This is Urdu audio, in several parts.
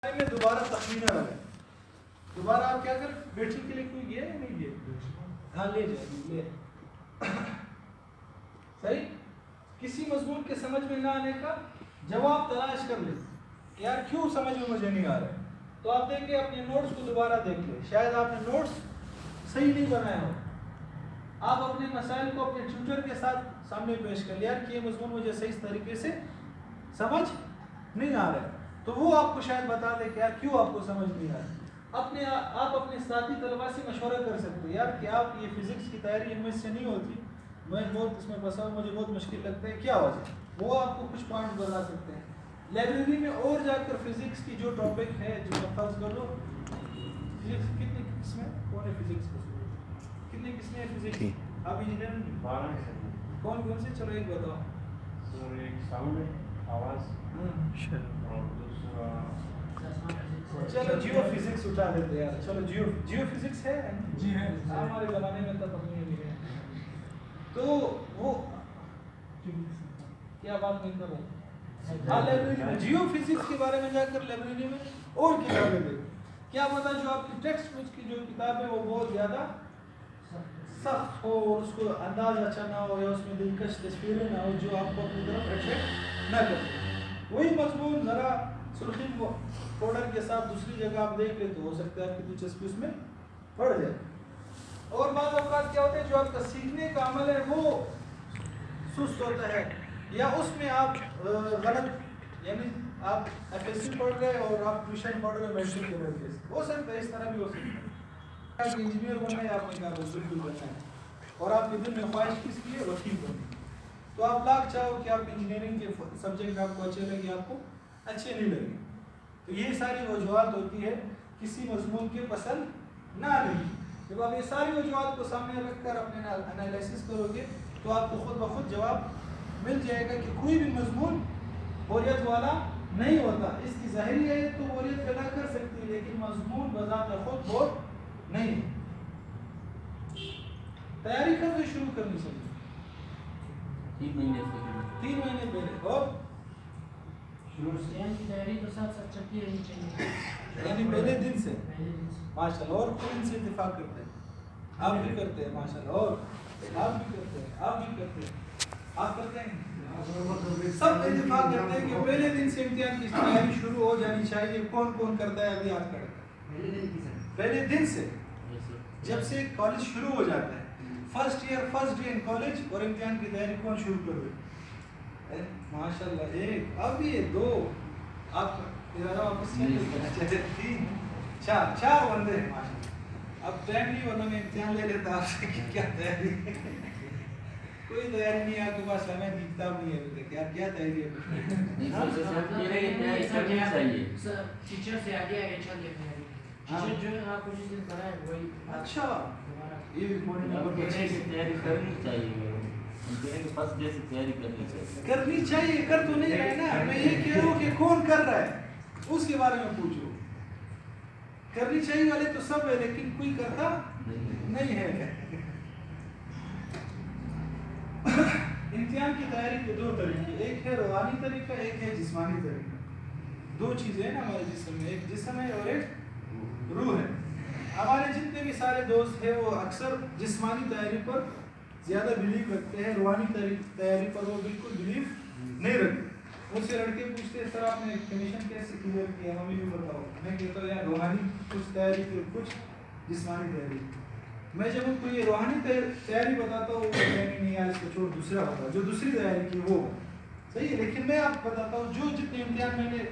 میں دوبارہ تخمینہ رہا ہے. دوبارہ آپ کیا کریں, بیٹھی کے لیے کوئی گیا یا نہیں گیا؟ ہاں لے جائیں لے. صحیح. کسی مضمون کے سمجھ میں نہ آنے کا جواب تلاش کر لیں, یار کیوں سمجھ میں مجھے نہیں آ رہا ہے. تو آپ دیکھیں اپنے نوٹس کو دوبارہ دیکھ لیں, شاید آپ نے نوٹس صحیح نہیں بنایا ہو. آپ اپنے مسائل کو اپنے ٹیوٹر کے ساتھ سامنے پیش کر لیں, یار کہ یہ مضمون مجھے صحیح طریقے سے سمجھ نہیں آ رہا ہے. تو وہ آپ کو شاید بتا دے کہ یار کیوں آپ کو سمجھ نہیں آ رہا. آپ اپنے ساتھی طلباء سے مشورہ کر سکتے ہیں, یار کہ آپ یہ فزکس کی تیاری ان میں سے نہیں ہوتی, میں بہت اس میں پھنسا ہوں, مجھے بہت مشکل لگتا ہے, کیا وجہ. وہ آپ کو کچھ پوائنٹ بتا سکتے ہیں. لائبریری میں اور جا کر فزکس کی جو ٹاپک ہے, جو فرض کر لو فزکس کتنی قسمیں, کون ہے فزکس کتنی قسمیں ہیں فزکس, آپ انجینئر 12 کون کون سے, چلو ایک بتاؤ. ایک ساؤنڈ ہے, آواز, اور دوسرا چلو جیو فزکس اٹھا دیتے ہیں یار. چلو جیو فزکس ہے جی ہے, ہمارے زمانے میں تب اپنے بھی ہے. تو وہ کیا بات نہیں کر رہا ہوں. ہاں لائبریری میں جیو فزکس کے بارے میں جا کر لائبریری میں اور کتابیں دیں. کیا پتا جو آپ کی ٹیکسٹ بک کی جو کتاب ہے وہ بہت زیادہ سخت ہو اور اس کو انداز اچھا نہ ہو, یا اس میں دلکش تصویریں نہ ہو جو آپ کو اپنی طرف اٹریکٹ نہ کرے. وہی مضمون ذرا سرخی پاؤڈر کے ساتھ دوسری جگہ آپ دیکھ لیں تو ہو سکتا ہے آپ کی دلچسپی اس میں بڑھ جائے. اور بعض اوقات کیا ہوتا ہے, جو آپ کا سیکھنے کا عمل ہے وہ سست ہوتا ہے, یا اس میں آپ غلط, یعنی آپ ایف ایس سی پڑھ رہے ہیں اور آپ ٹیوشن پڑھ رہے ہیں میٹرک کے وجہ سے, ہو سکتا ہے اس طرح بھی ہو سکتا ہے. انجینئر بننا ہے آپ نے کہا بالکل بننا ہے, اور آپ کے دل میں خواہش کس کی ہے, وکیل بننا. تو آپ لاکھ چاہو کہ آپ انجینئرنگ کے سبجیکٹ آپ کو اچھے لگے, آپ کو اچھے نہیں لگے. تو یہ ساری وجوہات ہوتی ہے کسی مضمون کے پسند نہ آنے کی. جب آپ یہ ساری وجوہات کو سامنے رکھ کر اپنے انالیسس کرو گے تو آپ کو خود بخود جواب مل جائے گا کہ کوئی بھی مضمون بوریت والا نہیں ہوتا. اس کی ظاہری ہے تو بوریت پیدا کر سکتی ہے, لیکن مضمون بذات خود بور نہیں. تیاری کب سے شروع کرنی چاہیے؟ 3 مہینے پہلے. اور شروع سے کی تیاری تو ساتھ ساتھ چلتی رہنی چاہیے, یعنی پہلے دن سے ماشاء اللہ. اور کوئی ان سے اتفاق کرتے ہیں, آپ بھی کرتے ہیں ماشاء اللہ, اور آپ بھی کرتے ہیں, آپ بھی کرتے ہیں, آپ کرتے ہیں, سب اتفاق کرتے ہیں کہ پہلے دن سے امتحان کی تیاری شروع ہو جانی چاہیے. کون کون کرتا ہے ابھی ہاتھ کھڑا کر. پہلے دن سے, جب سے کالج شروع ہو جاتا ہے, فرسٹ ڈے ان کالج, اور امتحان کی تیاری کون شروع کر دے؟ ماشاء اللہ. ایک, اب یہ 2, آپ ادارہ واپس چلے 3 4 بندے ہیں ماشاء اللہ. اب ٹائم نہیں, ورنہ میں امتحان لے لیتا آپ سے کہ کیا تیاری. کوئی تیاری نہیں ہے آپ کے پاس, ہمیں کتاب نہیں ہے ابھی تک, یار کیا تیاری ہے. ٹیچر سے آگے آگے چل لیتے ہیں. ٹیچر جو ہے آپ کو جس دن پڑھائے وہی. اچھا, یہ بھی پوائنٹ نمبر تیاری کرنی چاہیے, فرسٹ ڈے سے تیاری کرنی چاہیے. کرنی چاہیے, کر تو نہیں رہے نا. میں یہ کہہ رہا ہوں کہ کون کر رہا ہے اس کے بارے میں پوچھو. کرنی چاہیے والے تو سب ہے, لیکن کوئی کرتا نہیں ہے. امتحان کی تیاری کے 2 طریقے, ایک ہے روحانی طریقہ, ایک ہے جسمانی طریقہ. 2 چیزیں ہیں نا ہمارے جسم میں, ایک جسم ہے اور ایک روح ہے. ہمارے جتنے بھی سارے دوست ہیں وہ اکثر جسمانی تیاری پر زیادہ بلیو رکھتے ہیں, روحانی تیاری پر وہ بالکل بلیو نہیں رکھتے. مجھ سے لڑکے پوچھتے ہیں سر آپ نے کمیشن کیسے کلیئر کیا, ہمیں بھی بتاؤ. میں کہتا ہوں یار روحانی کچھ تیاری کی, کچھ جسمانی تیاری. میں جب ان کو یہ روحانی تیاری بتاتا ہوں, وہ کہتے ہیں نہیں یار اس کو چھوڑ, دوسرا بتا جو دوسری تیاری کی وہ صحیح ہے. لیکن میں آپ کو بتاتا ہوں جو جتنے امتحان میں نے,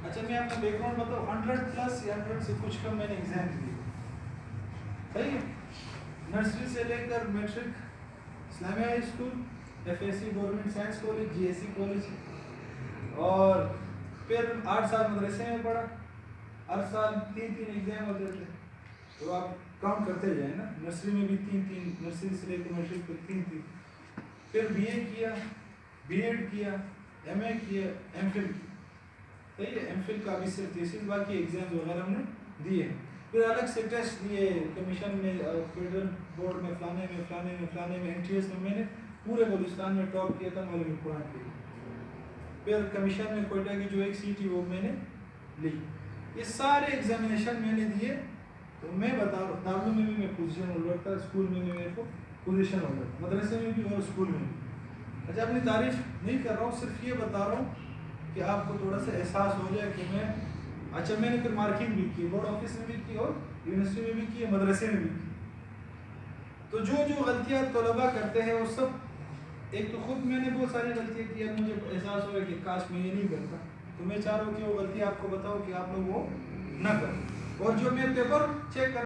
اچھا میں اپنا بیک گراؤنڈ بتاؤں, 100+ یا 100 سے کچھ کم میں نے ایگزام دیے. صحیح ہے. نرسری سے لے کر matric, Islamia high school, F S C government science college, G S C college, اور پھر 8 سال مدرسے میں پڑھا. ہر سال 3 ایگزام ہوتے تھے, تو آپ کاؤنٹ کرتے جائیں نا. نرسری میں بھی 3, نرسری سے لے کے میٹرک تک 3. پھر بی اے کیا, بی ایڈ کیا, ایم اے کیا, ایم فل. صحیح ہے. ایم فل کا بھی صرف تھیسس, باقی ایگزام وغیرہ ہم نے دیے. پھر الگ سے ٹیسٹ دیے کمیشن میں, فیڈرل بورڈ میں, فلانے میں این ٹی ایس میں نے پورے بلوچستان میں ٹاپ کیا تھا معلوم قرآن کے لیے. پھر کمیشن میں کوئٹہ کی جو ایک سیٹ تھی وہ میں نے لی. یہ سارے ایگزامینیشن میں نے دیے. تو میں بتا رہا ہوں دارالعلوم میں بھی میں پوزیشن ہولڈر تھا, اسکول میں بھی میرے کو پوزیشن ہولڈر تھا, مدرسے میں بھی اور اسکول میں بھی. اچھا اپنی تعریف نہیں کر رہا ہوں, صرف یہ بتا رہا ہوں کہ آپ کو تھوڑا سا احساس ہو جائے کہ میں اچھا میں نے پھر مارکنگ بھی کی, بورڈ آفس میں بھی کی اور یونیورسٹی میں بھی کی, مدرسے میں بھی کی. تو جو غلطیاں طلباء کرتے ہیں وہ سب ایک تو خود میں نے بہت ساری غلطیاں کی, اب مجھے احساس ہو رہا ہے کہ کاش میں یہ نہیں کرتا. تو میں چاہ رہا ہوں کہ وہ غلطی آپ کو بتاؤ کہ آپ لوگ وہ نہ کریں. اور جو میں پیپر چیک کر